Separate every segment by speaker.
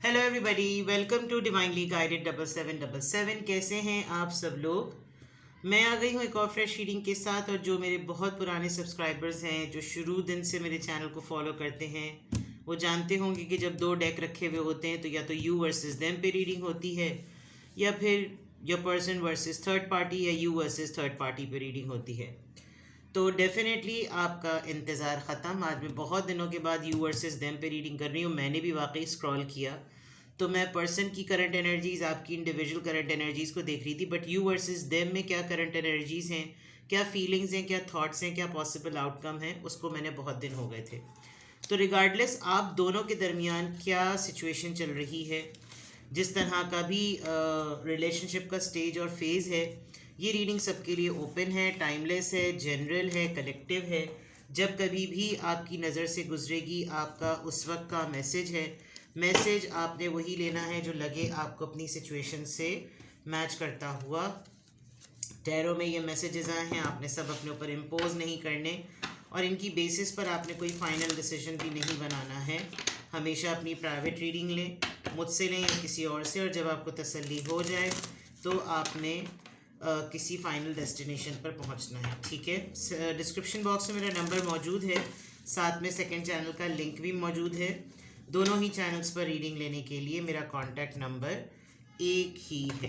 Speaker 1: Hello everybody, welcome to divinely guided 7777। कैसे हैं आप सब लोग। मैं आ गई हूँ एक और फ्रेश रीडिंग के साथ। और जो मेरे बहुत पुराने सब्सक्राइबर्स हैं, जो शुरू दिन से मेरे चैनल को फॉलो करते हैं, वो जानते होंगे कि जब दो डेक रखे हुए होते हैं तो या तो यू वर्सेस देम पे रीडिंग होती है, या फिर your person versus third party, या यू वर्सेस थर्ड पार्टी पे रीडिंग होती है। तो डेफिनेटली आपका इंतज़ार ख़त्म। आज मैं बहुत दिनों के बाद यू वर्सेस देम पे रीडिंग कर रही हूँ। मैंने भी वाकई स्क्रॉल किया तो मैं पर्सन की करंट एनर्जीज़, आपकी इंडिविजुअल करंट एनर्जीज़ को देख रही थी, बट यू वर्सेस देम में क्या करंट एनर्जीज़ हैं, क्या फीलिंग्स हैं, क्या थॉट्स हैं, क्या पॉसिबल आउटकम है, उसको मैंने बहुत दिन हो गए थे। तो रिगार्डलेस आप दोनों के दरमियान क्या सिचुएशन चल रही है, जिस तरह का भी रिलेशनशिप का स्टेज और फेज़ है, ये रीडिंग सबके लिए ओपन है, टाइमलेस है, जनरल है, कलेक्टिव है। जब कभी भी आपकी नज़र से गुजरेगी, आपका उस वक्त का मैसेज है। मैसेज आपने वही लेना है जो लगे आपको अपनी सिचुएशन से मैच करता हुआ। टैरो में ये मैसेजेस आए हैं, आपने सब अपने ऊपर इम्पोज नहीं करने, और इनकी बेसिस पर आपने कोई फाइनल डिसीजन भी नहीं बनाना है। हमेशा अपनी प्राइवेट रीडिंग लें, मुझसे लें या किसी और से, और जब आपको तसल्ली हो जाए तो आपने किसी फाइनल डेस्टिनेशन पर पहुंचना है। ठीक है, डिस्क्रिप्शन बॉक्स में मेरा नंबर मौजूद है, साथ में सेकंड चैनल का लिंक भी मौजूद है। दोनों ही चैनल्स पर रीडिंग लेने के लिए मेरा कॉन्टैक्ट नंबर एक ही है।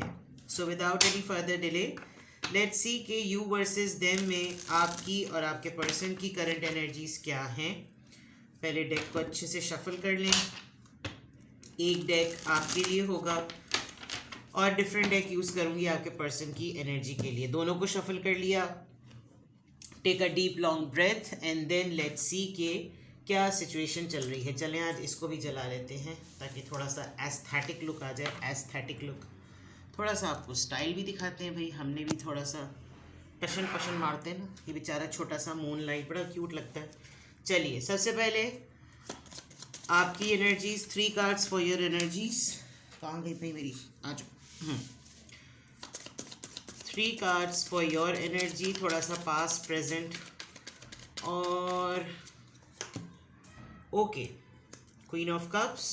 Speaker 1: So without any further delay, let's see कि यू वर्सेस देम में आपकी और आपके पर्सन की करंट एनर्जीज क्या हैं। पहले डेक को अच्छे से शफल कर लें। एक डेक आपके लिए होगा और डिफरेंट डेक यूज़ करूँगी आपके पर्सन की एनर्जी के लिए। दोनों को शफल कर लिया। Take a deep long breath and then let's see के क्या सिचुएशन चल रही है। चलें आज इसको भी जला लेते हैं ताकि थोड़ा सा एस्थेटिक लुक आ जाए। एस्थेटिक लुक, थोड़ा सा आपको स्टाइल भी दिखाते हैं भाई। हमने भी थोड़ा सा टशन पशन मारते हैं ना। ये बेचारा छोटा सा मून लाइट बड़ा क्यूट लगता है। चलिए, सबसे पहले आपकी energies, 3 cards for your energies. कहाँ गई भाई मेरी, आ जाओ। 3 कार्ड्स फॉर योर एनर्जी, थोड़ा सा पास्ट, प्रेजेंट और okay. Queen of cups,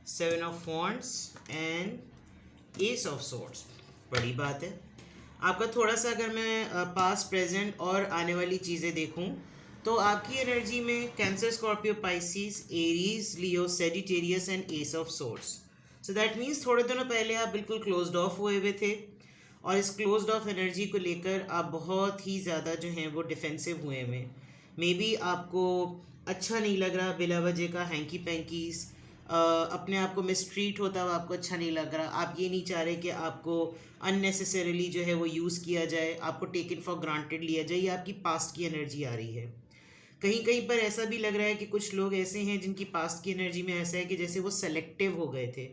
Speaker 1: 7 of wands and S of swords. बड़ी बात है। आपका थोड़ा सा अगर मैं पास्ट, प्रेजेंट और आने वाली चीज़ें देखूं तो आपकी एनर्जी में cancer, Scorpio, Pisces, Aries, Leo, Sagittarius and S of swords. So that means थोड़े दिनों पहले आप बिल्कुल क्लोज्ड ऑफ हुए हुए थे, और इस क्लोज्ड ऑफ एनर्जी को लेकर आप बहुत ही ज़्यादा जो हैं वो डिफेंसिव हुए हुए। मे बी आपको अच्छा नहीं लग रहा बिला वजह का हैंकी पैंकीज, अपने आप को मिसट्रीट होता हुआ आपको अच्छा नहीं लग रहा। आप ये नहीं चाह रहे कि आपको अननेसेसरीली जो है वो यूज़ किया जाए, आपको टेकन फॉर ग्रांटेड लिया जाए। ये आपकी पास्ट की एनर्जी आ रही है। कहीं कहीं पर ऐसा भी लग रहा है कि कुछ लोग ऐसे हैं जिनकी पास्ट की एनर्जी में ऐसा है कि जैसे वो सेलेक्टिव हो गए थे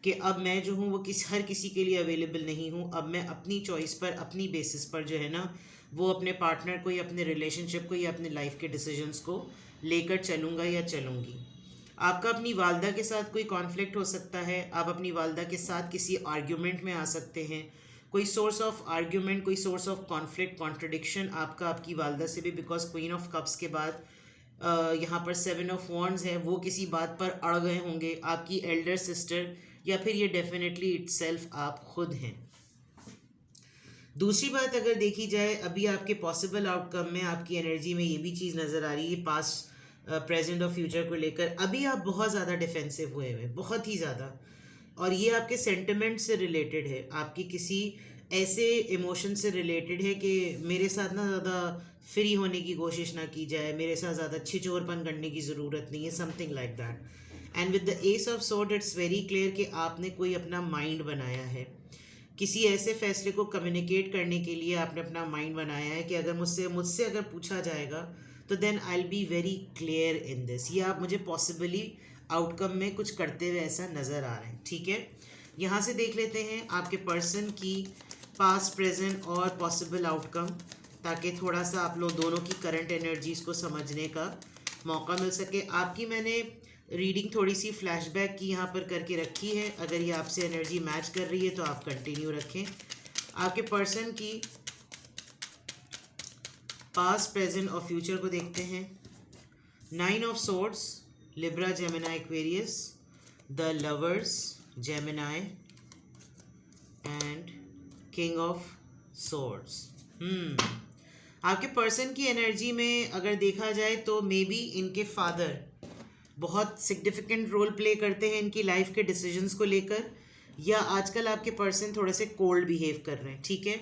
Speaker 1: कि अब मैं जो हूँ वो हर किसी के लिए अवेलेबल नहीं हूँ। अब मैं अपनी चॉइस पर, अपनी बेसिस पर जो है ना, वो अपने पार्टनर को या अपने रिलेशनशिप को या अपने लाइफ के डिसीजंस को लेकर चलूँगा या चलूँगी। आपका अपनी वालदा के साथ कोई कॉन्फ्लिक्ट हो सकता है। आप अपनी वालदा के साथ किसी आर्ग्यूमेंट में आ सकते हैं। कोई सोर्स ऑफ आर्ग्यूमेंट, कोई सोर्स ऑफ कॉन्फ्लिक्ट, कॉन्ट्रडिक्शन आपका आपकी वालदा से भी, बिकॉज क्वीन ऑफ कप्स के बाद यहाँ पर 7 ऑफ वॉन्ड्स है। वो किसी बात पर अड़ गए होंगे, आपकी एल्डर सिस्टर, या फिर ये डेफिनेटली इटसेल्फ आप खुद हैं। दूसरी बात अगर देखी जाए, अभी आपके पॉसिबल आउटकम में आपकी एनर्जी में ये भी चीज़ नज़र आ रही है, पास्ट, प्रेजेंट और फ्यूचर को लेकर अभी आप बहुत ज़्यादा डिफेंसिव हुए हुए, बहुत ही ज़्यादा। और ये आपके सेंटिमेंट से रिलेटेड है, आपकी किसी ऐसे इमोशन से रिलेटेड है कि मेरे साथ ना ज़्यादा फ्री होने की कोशिश ना की जाए, मेरे साथ ज़्यादा छिछोरपन करने की ज़रूरत नहीं है, something like that. And with the S of sword it's very clear कि आपने कोई अपना माइंड बनाया है। किसी ऐसे फैसले को कम्युनिकेट करने के लिए आपने अपना माइंड बनाया है कि अगर मुझसे अगर पूछा जाएगा तो then I will be very clear in this. ये आप मुझे पॉसिबली आउटकम में कुछ करते हुए ऐसा नज़र आ रहे हैं। ठीक है, यहाँ से देख लेते हैं आपके पर्सन की पास्ट, प्रेजेंट और पॉसिबल आउटकम, ताकि थोड़ा सा आप लोग दोनों की करंट एनर्जीज़ को समझने का मौका मिल सके। आपकी मैंने रीडिंग थोड़ी सी फ्लैशबैक की यहाँ पर करके रखी है। अगर ये आपसे एनर्जी मैच कर रही है तो आप कंटिन्यू रखें। आपके पर्सन की पास्ट, प्रेजेंट और फ्यूचर को देखते हैं। 9 of swords, Libra, Gemini, Aquarius, the lovers, Gemini and king of swords. आपके पर्सन की एनर्जी में अगर देखा जाए तो मे बी इनके फादर बहुत सिग्निफिकेंट रोल प्ले करते हैं इनकी लाइफ के डिसीजंस को लेकर, या आजकल आपके पर्सन थोड़े से कोल्ड बिहेव कर रहे हैं, ठीक है।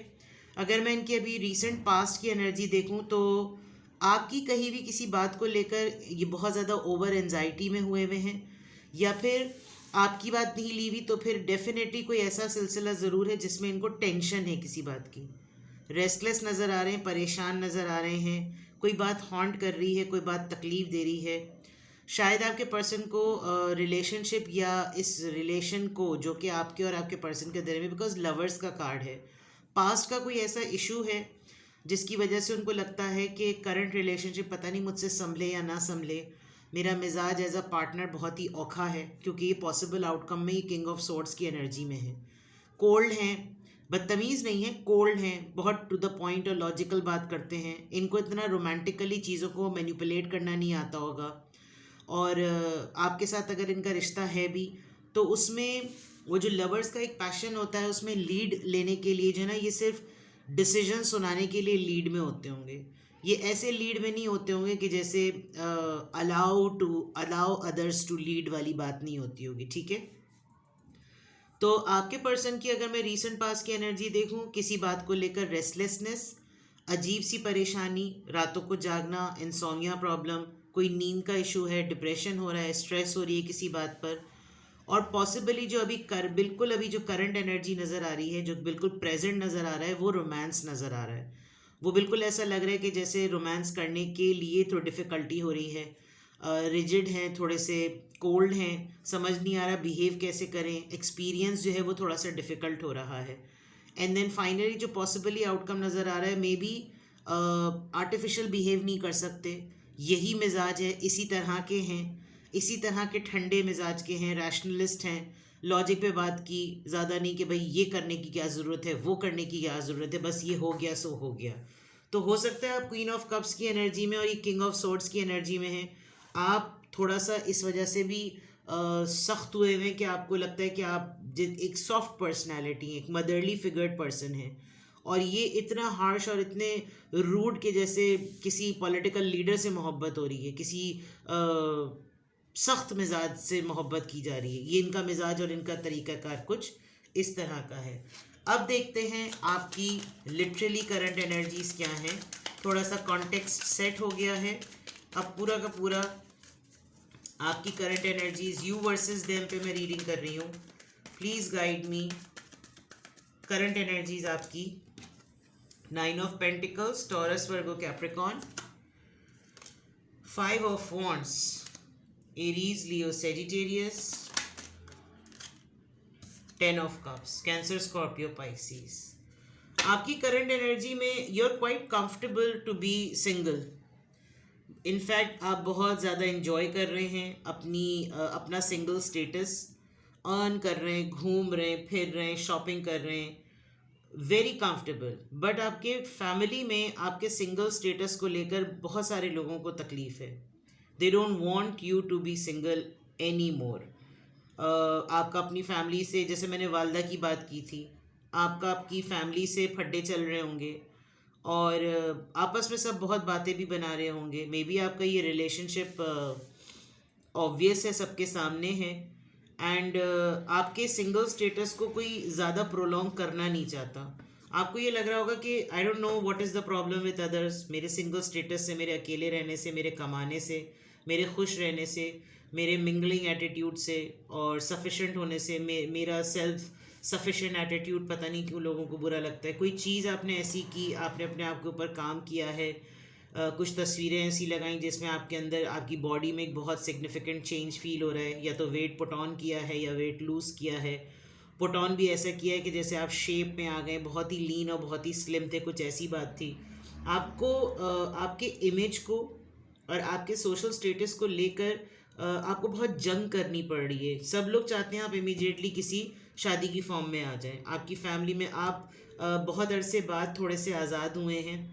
Speaker 1: अगर मैं इनकी अभी रीसेंट पास्ट की एनर्जी देखूं तो आपकी कहीं भी किसी बात को लेकर ये बहुत ज़्यादा ओवर एंजाइटी में हुए हुए हैं, या फिर आपकी बात नहीं ली हुई तो फिर डेफिनेटली कोई ऐसा सिलसिला ज़रूर है जिसमें इनको टेंशन है किसी बात की। रेस्टलेस नज़र आ रहे हैं, परेशान नज़र आ रहे हैं, कोई बात हॉन्ट कर रही है, कोई बात तकलीफ़ दे रही है। शायद आपके पर्सन को रिलेशनशिप या इस रिलेशन को जो कि आपके और आपके पर्सन के दरमियान, बिकॉज लवर्स का कार्ड है, पास्ट का कोई ऐसा इशू है जिसकी वजह से उनको लगता है कि करंट रिलेशनशिप पता नहीं मुझसे संभले या ना संभले, मेरा मिजाज एज अ पार्टनर बहुत ही औखा है, क्योंकि ये पॉसिबल आउटकम में ही किंग ऑफ सोर्ड्स की एनर्जी में है। कोल्ड हैं, बदतमीज़ नहीं है, कोल्ड हैं, बहुत टू द पॉइंट और लॉजिकल बात करते हैं। इनको इतना रोमांटिकली चीज़ों को मैनिपुलेट करना नहीं आता होगा, और आपके साथ अगर इनका रिश्ता है भी तो उसमें वो जो लवर्स का एक पैशन होता है उसमें लीड लेने के लिए जो है ना, ये सिर्फ डिसीजन सुनाने के लिए लीड में होते होंगे। ये ऐसे लीड में नहीं होते होंगे कि जैसे अलाउ अदर्स टू लीड वाली बात नहीं होती होगी, ठीक है। तो आपके पर्सन की अगर मैं रीसेंट पास की एनर्जी देखूं, किसी बात को लेकर रेस्टलेसनेस, अजीब सी परेशानी, रातों को जागना, इंसोमिया प्रॉब्लम, कोई नींद का इशू है, डिप्रेशन हो रहा है, स्ट्रेस हो रही है किसी बात पर, और पॉसिबली जो अभी बिल्कुल अभी जो करंट एनर्जी नज़र आ रही है, जो बिल्कुल प्रेजेंट नज़र आ रहा है, वो रोमांस नज़र आ रहा है। वो बिल्कुल ऐसा लग रहा है कि जैसे रोमांस करने के लिए तो डिफ़िकल्टी हो रही है, रिजिड हैं, थोड़े से कोल्ड हैं, समझ नहीं आ रहा बिहेव कैसे करें, एक्सपीरियंस जो है वो थोड़ा सा डिफ़िकल्ट हो रहा है। एंड देन फाइनली जो पॉसिबली आउटकम नज़र आ रहा है, मे बी आर्टिफिशियल बिहेव नहीं कर सकते, यही मिजाज है, इसी तरह के हैं, इसी तरह के ठंडे मिजाज के हैं, रैशनलिस्ट हैं, लॉजिक पे बात की, ज़्यादा नहीं कि भाई ये करने की क्या ज़रूरत है, वो करने की क्या ज़रूरत है, बस ये हो गया सो हो गया। तो हो सकता है आप क्वीन ऑफ कप्स की एनर्जी में और ये किंग ऑफ सोर्ड्स की एनर्जी में हैं, आप थोड़ा सा इस वजह से भी सख्त हुए हुए कि आपको लगता है कि आप एक सॉफ्ट पर्सनैलिटी, एक मदरली फिगर्ड पर्सन है, और ये इतना हार्श और इतने रूड के जैसे किसी पॉलिटिकल लीडर से मोहब्बत हो रही है, किसी सख्त मिजाज से मोहब्बत की जा रही है। ये इनका मिजाज और इनका तरीक़ाकार कुछ इस तरह का है। अब देखते हैं आपकी लिटरली करंट एनर्जीज क्या हैं। थोड़ा सा कॉन्टेक्स्ट सेट हो गया है, अब पूरा का पूरा आपकी current energies you versus them पे मैं रीडिंग कर रही हूँ। Please guide me. Current energies आपकी 9 of pentacles, Taurus, Virgo, Capricorn, 5 of wands, Aries, Leo, Sagittarius, 10 of cups, Cancer, Scorpio, Pisces. आपकी करंट एनर्जी में you are quite comfortable to be single. In fact आप बहुत ज़्यादा enjoy कर रहे हैं अपना सिंगल स्टेटस, अर्न कर रहे हैं, घूम रहे हैं, फिर रहे हैं, शॉपिंग कर रहे हैं, वेरी कंफर्टेबल। बट आपके फैमिली में आपके सिंगल स्टेटस को लेकर बहुत सारे लोगों को तकलीफ़ है। They don't want you to be single any more. आपका अपनी फैमिली से, जैसे मैंने वालदा की बात की थी, आपका आपकी फैमिली से फड्डे चल रहे होंगे और आपस में सब बहुत बातें भी बना रहे होंगे। मे बी आपका ये रिलेशनशिप ऑब्वियस है, सबके सामने है, एंड आपके सिंगल स्टेटस को कोई ज़्यादा प्रोलॉन्ग करना नहीं चाहता। आपको ये लग रहा होगा कि I don't know what is the problem with others, मेरे सिंगल स्टेटस से, मेरे अकेले रहने से, मेरे कमाने से, मेरे खुश रहने से, मेरे मिंगलिंग एटीट्यूड से और सफिशेंट होने से, मेरा सेल्फ सफिशेंट एटीट्यूड पता नहीं क्यों लोगों को बुरा लगता है। कोई चीज़ आपने ऐसी की, आपने अपने आप के ऊपर काम किया है, कुछ तस्वीरें ऐसी लगाई जिसमें आपके अंदर आपकी बॉडी में एक बहुत सिग्निफिकेंट चेंज फील हो रहा है, या तो वेट पुट ऑन किया है या वेट लूज़ किया है। पुट ऑन भी ऐसा किया है कि जैसे आप शेप में आ गए, बहुत ही लीन और बहुत ही स्लिम थे, कुछ ऐसी बात थी। आपको आपके इमेज को और आपके सोशल स्टेटस को लेकर आपको बहुत जंग करनी पड़ रही है। सब लोग चाहते हैं आप इमीडिएटली किसी शादी की फॉर्म में आ जाएं। आपकी फैमिली में आप बहुत अरसे बाद थोड़े से आज़ाद हुए हैं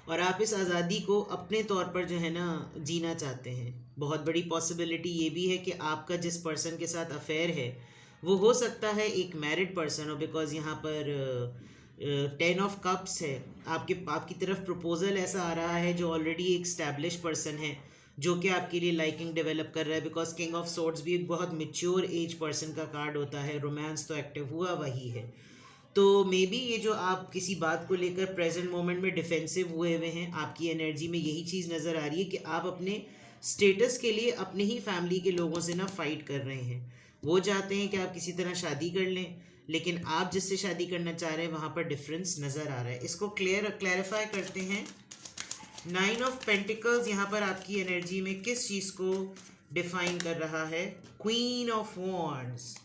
Speaker 1: और आप इस आज़ादी को अपने तौर पर जो है ना जीना चाहते हैं। बहुत बड़ी पॉसिबिलिटी ये भी है कि आपका जिस पर्सन के साथ अफेयर है वो हो सकता है एक मैरिड पर्सन हो, बिकॉज यहाँ पर 10 ऑफ कप्स है। आपकी तरफ प्रपोजल ऐसा आ रहा है जो ऑलरेडी एक स्टैब्लिश पर्सन है, जो कि आपके लिए लाइकिंग डेवलप कर रहा है, बिकॉज किंग ऑफ सोर्ड्स भी एक बहुत मेच्योर एज पर्सन का कार्ड होता है। रोमांस तो एक्टिव हुआ वही है। तो मे बी ये जो आप किसी बात को लेकर प्रेजेंट मोमेंट में डिफेंसिव हुए हुए हैं, आपकी एनर्जी में यही चीज़ नज़र आ रही है कि आप अपने स्टेटस के लिए अपने ही फैमिली के लोगों से ना फाइट कर रहे हैं। वो चाहते हैं कि आप किसी तरह शादी कर लें, लेकिन आप जिससे शादी करना चाह रहे हैं वहाँ पर डिफरेंस नज़र आ रहा है। इसको क्लैरिफाई करते हैं। 9 ऑफ पेंटिकल्स यहाँ पर आपकी एनर्जी में किस चीज़ को डिफाइन कर रहा है? Queen of wands.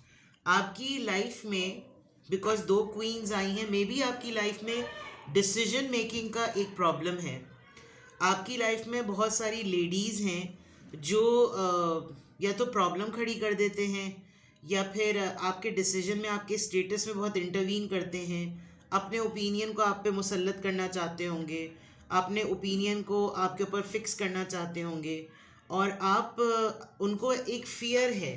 Speaker 1: आपकी लाइफ में बिकॉज 2 क्वींस आई हैं, मे बी आपकी लाइफ में डिसीजन मेकिंग का एक प्रॉब्लम है। आपकी लाइफ में बहुत सारी लेडीज़ हैं जो या तो प्रॉब्लम खड़ी कर देते हैं या फिर आपके डिसीजन में, आपके स्टेटस में बहुत इंटरवीन करते हैं। अपने ओपिनियन को आप पे मुसल्लत करना चाहते होंगे, अपने ओपिनियन को आपके ऊपर फिक्स करना चाहते होंगे, और आप उनको एक फियर है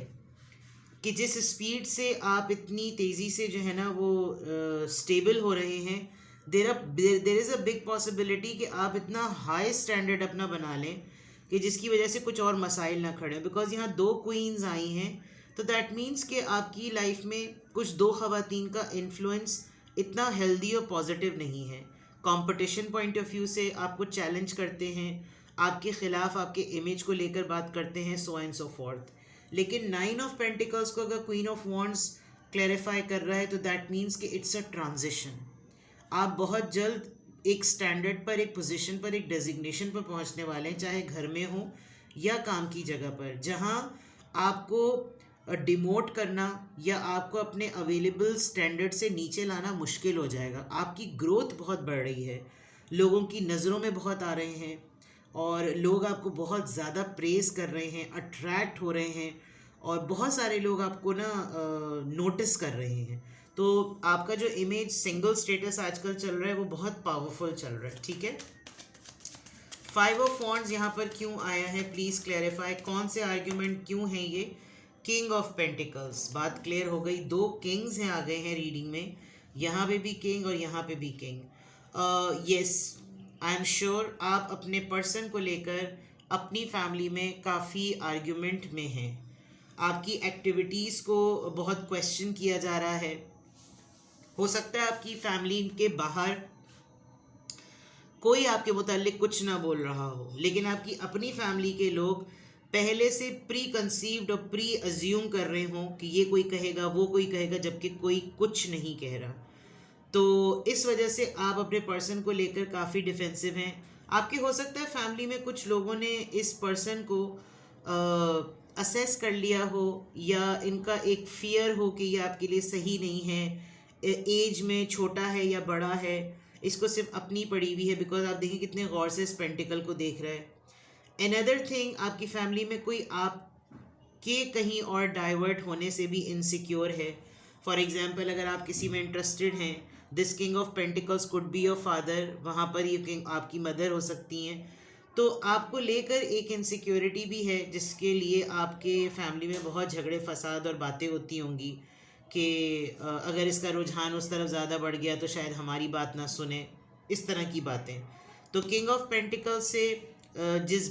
Speaker 1: कि जिस स्पीड से आप इतनी तेज़ी से जो है ना वो स्टेबल हो रहे हैं, there is a big possibility कि आप इतना हाई स्टैंडर्ड अपना बना लें कि जिसकी वजह से कुछ और मसाइल ना खड़े, बिकॉज यहाँ 2 क्वींस आई हैं। तो दैट मीन्स कि आपकी लाइफ में कुछ 2 खवातीन का इन्फ्लुएंस इतना हेल्दी और पॉजिटिव नहीं है। कंपटीशन पॉइंट ऑफ व्यू से आपको चैलेंज करते हैं, आपके ख़िलाफ़ आपके इमेज को लेकर बात करते हैं, सो एंड सो फोर्थ। लेकिन 9 ऑफ पेंटिकल्स को अगर क्वीन ऑफ वॉन्ड्स क्लैरिफाई कर रहा है तो दैट मीन्स कि इट्स अ ट्रांजिशन। आप बहुत जल्द एक स्टैंडर्ड पर, एक पोजीशन पर, एक डेजिग्नेशन पर पहुंचने वाले हैं, चाहे घर में हो या काम की जगह पर, जहां आपको डिमोट करना या आपको अपने अवेलेबल स्टैंडर्ड से नीचे लाना मुश्किल हो जाएगा। आपकी ग्रोथ बहुत बढ़ रही है, लोगों की नज़रों में बहुत आ रहे हैं और लोग आपको बहुत ज़्यादा प्रेज कर रहे हैं, अट्रैक्ट हो रहे हैं, और बहुत सारे लोग आपको ना नोटिस कर रहे हैं। तो आपका जो इमेज सिंगल स्टेटस आजकल चल रहा है वो बहुत पावरफुल चल रहा है, ठीक है। 5 ऑफ वॉन्ड्स यहाँ पर क्यों आया है? प्लीज़ क्लैरिफाई, कौन से आर्ग्यूमेंट क्यों हैं ये? किंग ऑफ पेंटिकल्स, बात क्लियर हो गई। 2 किंग्स हैं, आ गए हैं रीडिंग में, यहाँ पे भी किंग और यहाँ पे भी king. Yes, I am sure आप अपने पर्सन को लेकर अपनी फैमिली में काफ़ी आर्ग्यूमेंट में हैं। आपकी एक्टिविटीज़ को बहुत क्वेश्चन किया जा रहा है। हो सकता है आपकी फैमिली के बाहर कोई आपके मुतालिक कुछ ना बोल रहा हो, लेकिन आपकी अपनी फैमिली के लोग पहले से प्री कंसीव्ड और प्री अज्यूम कर रहे हों कि ये कोई कहेगा, वो कोई कहेगा, जबकि कोई कुछ नहीं कह रहा। तो इस वजह से आप अपने पर्सन को लेकर काफ़ी डिफेंसिव हैं। आपके हो सकता है फैमिली में कुछ लोगों ने इस पर्सन को असेस कर लिया हो, या इनका एक फियर हो कि ये आपके लिए सही नहीं है, एज में छोटा है या बड़ा है, इसको सिर्फ अपनी पड़ी हुई है। बिकॉज आप देखिए कितने गौर से इस पेंटिकल को देख रहे हैं। अनदर थिंग, आपकी फैमिली में कोई आपके कहीं और डाइवर्ट होने से भी इनसिक्योर है। फॉर एग्जाम्पल, अगर आप किसी में इंटरेस्टेड हैं, this king of pentacles could be your father, वहाँ पर ये किंग आपकी मदर हो सकती हैं। तो आपको लेकर एक इनसिक्योरिटी भी है, जिसके लिए आपके फैमिली में बहुत झगड़े फसाद और बातें होती होंगी कि अगर इसका रुझान उस तरफ ज़्यादा बढ़ गया तो शायद हमारी बात ना सुने, इस तरह की बातें। तो किंग ऑफ पेंटिकल्स से जिस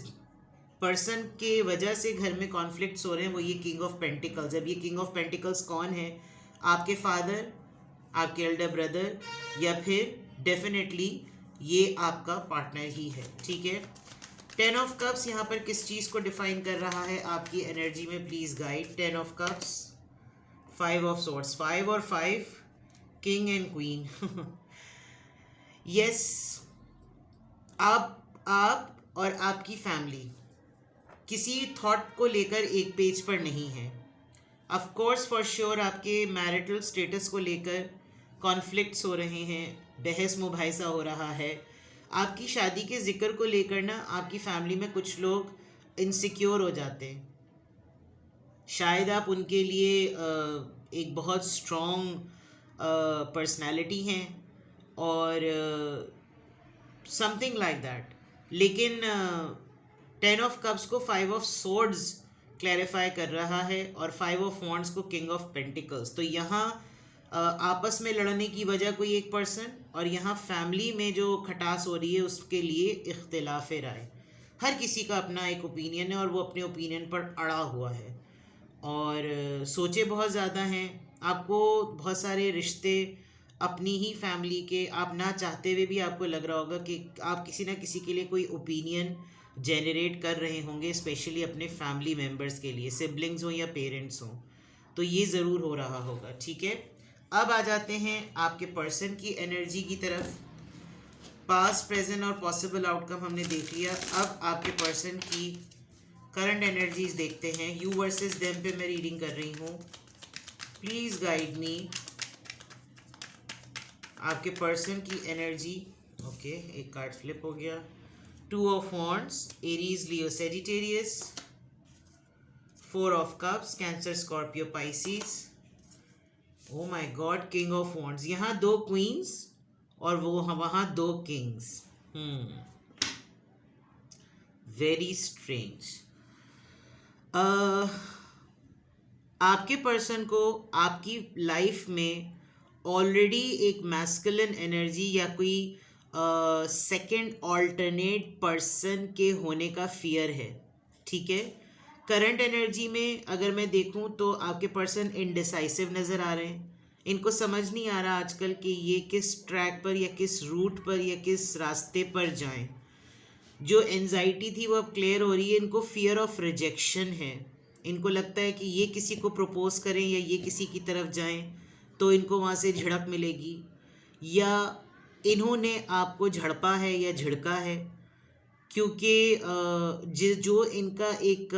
Speaker 1: पर्सन के वजह से घर में कॉन्फ्लिक्ट्स हो रहे हैं वो ये किंग ऑफ पेंटिकल्स। अब ये किंग ऑफ पेंटिकल्स कौन है? आपके फादर, आपके एल्डर ब्रदर, या फिर डेफिनेटली ये आपका पार्टनर ही है, ठीक है। 10 ऑफ कप्स यहाँ पर किस चीज़ को डिफाइन कर रहा है आपकी एनर्जी में? Please guide. 10 of cups, 5 of swords, 5 और 5, किंग एंड क्वीन। यस, आप और आपकी फैमिली किसी थॉट को लेकर एक पेज पर नहीं है। ऑफ कोर्स फॉर श्योर आपके मैरिटल स्टेटस को लेकर कॉन्फ्लिक्ट्स हो रहे हैं, बहस मुबाहिसा हो रहा है। आपकी शादी के ज़िक्र को लेकर ना आपकी फैमिली में कुछ लोग इनसिक्योर हो जाते हैं। शायद आप उनके लिए एक बहुत स्ट्रॉन्ग पर्सनालिटी हैं और समथिंग लाइक दैट, लेकिन 10 ऑफ कप्स को 5 ऑफ सोर्ड्स क्लैरिफाई कर रहा है और 5 ऑफ वॉन्ड्स को किंग ऑफ पेंटिकल्स। तो यहाँ आपस में लड़ने की वजह कोई एक पर्सन, और यहाँ फैमिली में जो खटास हो रही है उसके लिए इख्तिलाफ राय। हर किसी का अपना एक ओपिनियन है और वो अपने ओपिनियन पर अड़ा हुआ है और सोचे बहुत ज़्यादा हैं। आपको बहुत सारे रिश्ते अपनी ही फैमिली के, आप ना चाहते हुए भी आपको लग रहा होगा कि आप किसी ना किसी के लिए कोई ओपिनियन जेनरेट कर रहे होंगे, स्पेशली अपने फैमिली मेम्बर्स के लिए, सिबलिंग्स हो या पेरेंट्स हों, तो ये ज़रूर हो रहा होगा। ठीक है, अब आ जाते हैं आपके पर्सन की एनर्जी की तरफ। पास्ट, प्रेजेंट और पॉसिबल आउटकम हमने देख लिया। अब आपके पर्सन की करंट एनर्जीज देखते हैं। यू वर्सेस देम पे मैं रीडिंग कर रही हूँ। प्लीज़ गाइड मी। आपके पर्सन की एनर्जी। ओके, एक कार्ड फ्लिप हो गया। 2 of wands, Aries, Leo, Sagittarius. 4 of cups, Cancer, Scorpio, Pisces. Oh my God, king of wands. यहाँ 2 क्वींस और वो वहाँ 2 किंग्स। Very strange. आपके पर्सन को आपकी लाइफ में ऑलरेडी एक मैस्कुलिन एनर्जी या कोई सेकंड ऑल्टरनेट पर्सन के होने का फियर है। ठीक है, करंट एनर्जी में अगर मैं देखूं तो आपके पर्सन इनडिसाइसिव नज़र आ रहे हैं। इनको समझ नहीं आ रहा आजकल कि ये किस ट्रैक पर या किस रूट पर या किस रास्ते पर जाएं। जो एंजाइटी थी वो अब क्लियर हो रही है। इनको फियर ऑफ रिजेक्शन है। इनको लगता है कि ये किसी को प्रपोज करें या ये किसी की तरफ जाएं तो इनको वहाँ से झड़प मिलेगी, या इन्होंने आपको झड़पा है या झिड़का है, क्योंकि जो इनका एक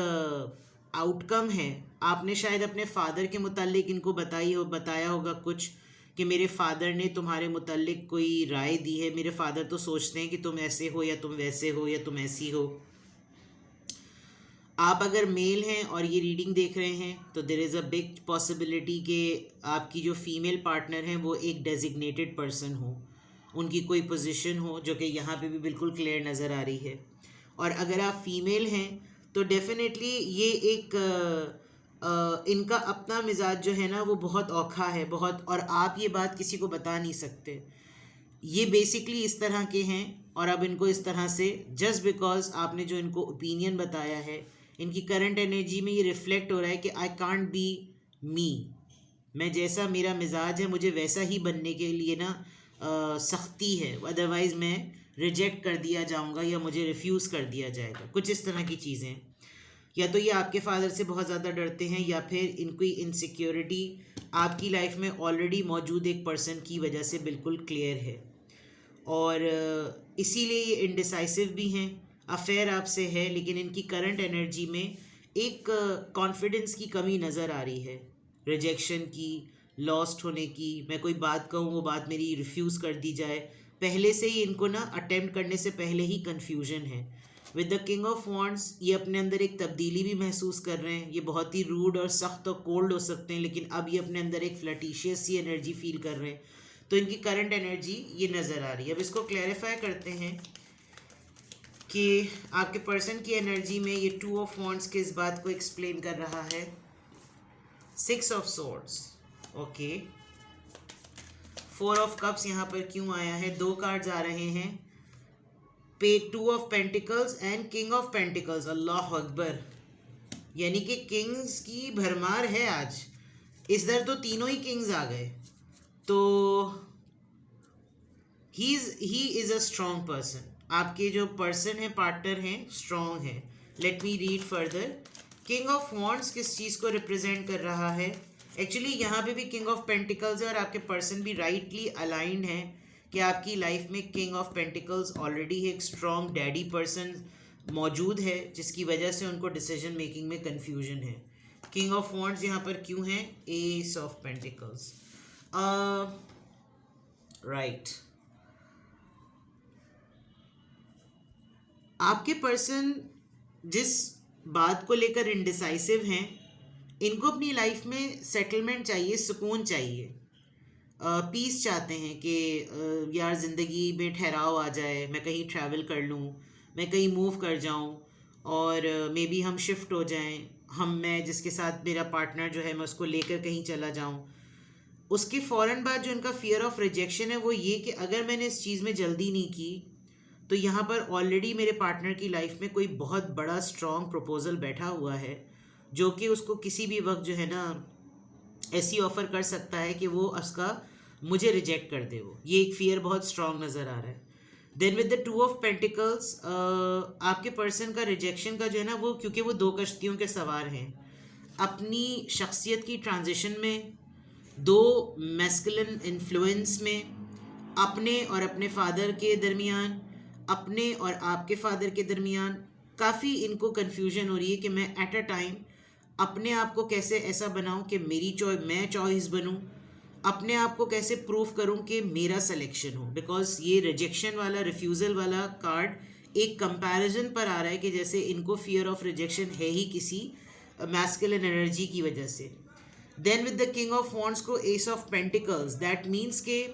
Speaker 1: आउटकम है, आपने शायद अपने फादर के मुतालिक इनको बताया होगा कुछ कि मेरे फादर ने तुम्हारे मुतालिक कोई राय दी है, मेरे फादर तो सोचते हैं कि तुम ऐसे हो या तुम वैसे हो या तुम ऐसी हो। आप अगर मेल हैं और ये रीडिंग देख रहे हैं तो there is a big possibility कि आपकी जो फीमेल पार्टनर हैं वो एक डेजिग्नेटेड पर्सन हो, उनकी कोई पोजीशन हो, जो कि यहाँ पे भी बिल्कुल क्लियर नज़र आ रही है। और अगर आप फीमेल हैं तो डेफिनेटली ये एक इनका अपना मिजाज जो है ना वो बहुत औखा है, बहुत, और आप ये बात किसी को बता नहीं सकते। ये बेसिकली इस तरह के हैं और अब इनको इस तरह से, जस्ट बिकॉज आपने जो इनको ओपिनियन बताया है, इनकी करंट एनर्जी में ये रिफ्लेक्ट हो रहा है कि आई कांट बी मी। मैं जैसा मेरा मिजाज है मुझे वैसा ही बनने के लिए ना सख्ती है, अदरवाइज़ मैं रिजेक्ट कर दिया जाऊंगा या मुझे रिफ्यूज़ कर दिया जाएगा। कुछ इस तरह की चीज़ें, या तो ये आपके फादर से बहुत ज़्यादा डरते हैं या फिर इनकी इनसिक्योरिटी आपकी लाइफ में ऑलरेडी मौजूद एक पर्सन की वजह से बिल्कुल क्लियर है, और इसीलिए ये इनडिसाइसिव भी हैं। अफेयर आपसे है लेकिन इनकी करंट एनर्जी में एक कॉन्फिडेंस की कमी नज़र आ रही है, रिजेक्शन की, लॉस्ट होने की। मैं कोई बात कहूँ वो बात मेरी रिफ्यूज़ कर दी जाए, पहले से ही इनको ना अटेम्प्ट करने से पहले ही कन्फ्यूजन है। With the king of wands ये अपने अंदर एक तब्दीली भी महसूस कर रहे हैं। ये बहुत ही रूड और सख्त और कोल्ड हो सकते हैं, लेकिन अब ये अपने अंदर एक फ्लर्टिशियस सी एनर्जी फील कर रहे हैं। तो इनकी करंट एनर्जी ये नज़र आ रही है। अब इसको क्लैरिफाई करते हैं कि आपके पर्सन की एनर्जी में ये 2 ऑफ वॉन्ड्स किस बात को एक्सप्लेन कर रहा है। 6 of swords, okay. 4 of cups यहाँ पर क्यों आया है? 2 कार्ड्स आ रहे हैं, 2 of pentacles and king of pentacles. अल्लाह अकबर, यानी कि किंग्स की भरमार है आज। इस दर तो तीनों ही किंग्स आ गए। तो he is a strong person. आपके जो पर्सन है, पार्टनर हैं, स्ट्रॉन्ग है। Let me read further. King of wands किस चीज़ को रिप्रेजेंट कर रहा है? एक्चुअली यहाँ पे भी किंग ऑफ पेंटिकल्स है और आपके पर्सन भी राइटली अलाइंड है कि आपकी लाइफ में किंग ऑफ पेंटिकल्स ऑलरेडी एक स्ट्रॉन्ग डैडी पर्सन मौजूद है, जिसकी वजह से उनको डिसीजन मेकिंग में कन्फ्यूजन है। किंग ऑफ वॉन्ड्स यहाँ पर क्यों है? S of pentacles, right. आपके पर्सन जिस बात को लेकर इनडिसाइसिव हैं, इनको अपनी लाइफ में सेटलमेंट चाहिए, सुकून चाहिए, पीस चाहते हैं कि यार ज़िंदगी में ठहराव आ जाए, मैं कहीं ट्रैवल कर लूँ, मैं कहीं मूव कर जाऊँ और मे बी हम शिफ्ट हो जाएं, मैं जिसके साथ मेरा पार्टनर जो है मैं उसको लेकर कहीं चला जाऊं। उसके फ़ौरन बाद जो इनका फियर ऑफ रिजेक्शन है वो ये कि अगर मैंने इस चीज़ में जल्दी नहीं की तो यहाँ पर ऑलरेडी मेरे पार्टनर की लाइफ में कोई बहुत बड़ा स्ट्रॉन्ग प्रपोजल बैठा हुआ है जो कि उसको किसी भी वक्त जो है ना ऐसी ऑफ़र कर सकता है कि वो उसका मुझे रिजेक्ट कर दे। वो ये एक फियर बहुत स्ट्रॉन्ग नज़र आ रहा है। Then with the two of pentacles, आपके पर्सन का रिजेक्शन का जो है ना वो, क्योंकि वो दो कश्तियों के सवार हैं, अपनी शख्सियत की ट्रांजिशन में, दो मैस्कुलिन इन्फ्लुएंस में, अपने और अपने फादर के दरमियान, अपने और आपके फादर के दरमियान काफ़ी इनको कन्फ्यूजन हो रही है कि मैं एट अ टाइम अपने आप को कैसे ऐसा बनाऊं कि मैं चॉइस बनूं, अपने आप को कैसे प्रूफ करूं कि मेरा सिलेक्शन हो। बिकॉज ये रिजेक्शन वाला, रिफ्यूज़ल वाला कार्ड एक कंपैरिजन पर आ रहा है कि जैसे इनको फियर ऑफ रिजेक्शन है ही किसी मैस्कुलिन एनर्जी की वजह से। Then with the king of wands को ace of pentacles, that means के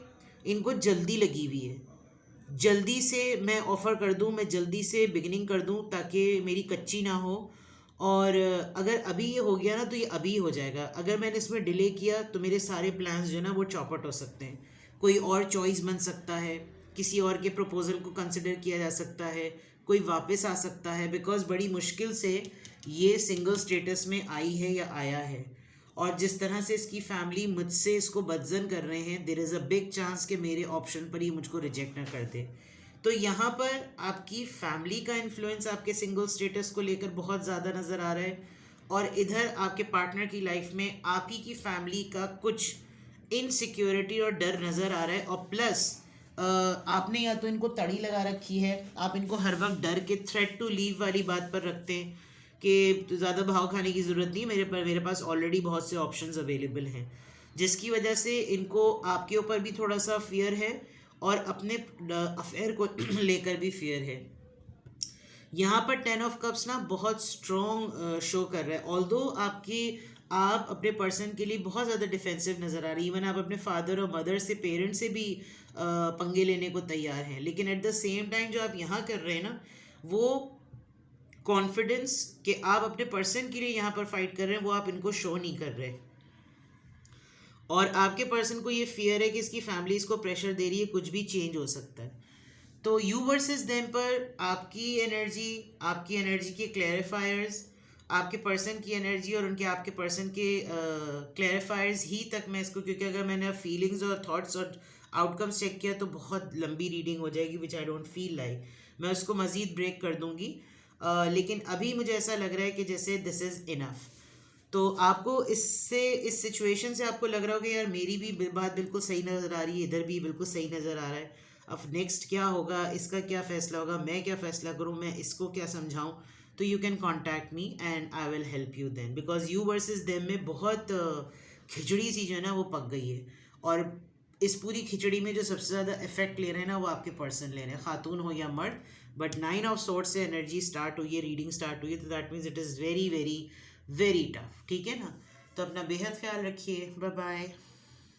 Speaker 1: इनको जल्दी लगी हुई है, जल्दी से मैं ऑफ़र कर दूं, मैं जल्दी से बिगिनिंग कर दूं ताकि मेरी कच्ची ना हो। और अगर अभी ये हो गया ना तो ये अभी हो जाएगा, अगर मैंने इसमें डिले किया तो मेरे सारे प्लान्स जो है ना वो चौपट हो सकते हैं। कोई और चॉइस बन सकता है, किसी और के प्रपोजल को कंसिडर किया जा सकता है, कोई वापस आ सकता है, बिकॉज बड़ी मुश्किल से ये सिंगल स्टेटस में आई है या आया है। और जिस तरह से इसकी फैमिली मुझसे इसको बदजन कर रहे हैं, there is a big chance कि मेरे ऑप्शन पर ही मुझको रिजेक्ट ना कर दे। तो यहाँ पर आपकी फैमिली का इन्फ्लुएंस आपके सिंगल स्टेटस को लेकर बहुत ज़्यादा नज़र आ रहा है, और इधर आपके पार्टनर की लाइफ में आप ही की फैमिली का कुछ इनसिक्योरिटी और डर नज़र आ रहा है। और प्लस आपने या तो इनको तड़ी लगा रखी है, आप इनको हर वक्त डर के थ्रेट टू लीव वाली बात पर रखते हैं कि ज़्यादा भाव खाने की ज़रूरत नहीं, मेरे पास ऑलरेडी बहुत से ऑप्शंस अवेलेबल हैं, जिसकी वजह से इनको आपके ऊपर भी थोड़ा सा फियर है और अपने अफेयर को लेकर भी फियर है। यहाँ पर 10 ऑफ कप्स ना बहुत स्ट्रॉन्ग शो कर रहा है। ऑल्दो आप अपने पर्सन के लिए बहुत ज़्यादा डिफेंसिव नज़र आ रही है, इवन आप अपने फादर और मदर से, पेरेंट्स से भी पंगे लेने को तैयार हैं, लेकिन एट द सेम टाइम जो आप यहाँ कर रहे हैं ना वो कॉन्फिडेंस कि आप अपने पर्सन के लिए यहाँ पर फाइट कर रहे हैं वो आप इनको शो नहीं कर रहे। और आपके पर्सन को ये फियर है कि इसकी फैमिली इसको प्रेशर दे रही है, कुछ भी चेंज हो सकता है। तो यू वर्सेस देम पर आपकी एनर्जी के क्लैरिफायर्स, आपके पर्सन की एनर्जी और आपके पर्सन के क्लैरिफायर्स ही तक मैं इसको, क्योंकि अगर मैंने फीलिंग्स और थॉट्स और आउटकम्स चेक किया तो बहुत लंबी रीडिंग हो जाएगी, विच आई डोंट फील लाइक। मैं उसको मज़ीद ब्रेक कर दूंगी, लेकिन अभी मुझे ऐसा लग रहा है कि जैसे दिस इज़ इनफ। तो आपको इस सिचुएशन से आपको लग रहा होगा यार मेरी भी बात बिल्कुल सही नज़र आ रही है, इधर भी बिल्कुल सही नज़र आ रहा है। अब नेक्स्ट क्या होगा, इसका क्या फ़ैसला होगा, मैं क्या फ़ैसला करूँ, मैं इसको क्या समझाऊँ। तो you can contact me and I will help you then, because you versus them में बहुत खिचड़ी सी जो है ना वो पक गई है। और इस पूरी खिचड़ी में जो सबसे ज़्यादा इफेक्ट ले रहे हैं ना वो आपके पर्सन ले रहे हैं, खातून हो या मर्द। बट 9 ऑफ सोर्स से एनर्जी स्टार्ट हुई है, रीडिंग स्टार्ट हुई है, तो that means it is very very very tough. ठीक है ना, तो अपना बेहद ख्याल रखिए। Bye bye.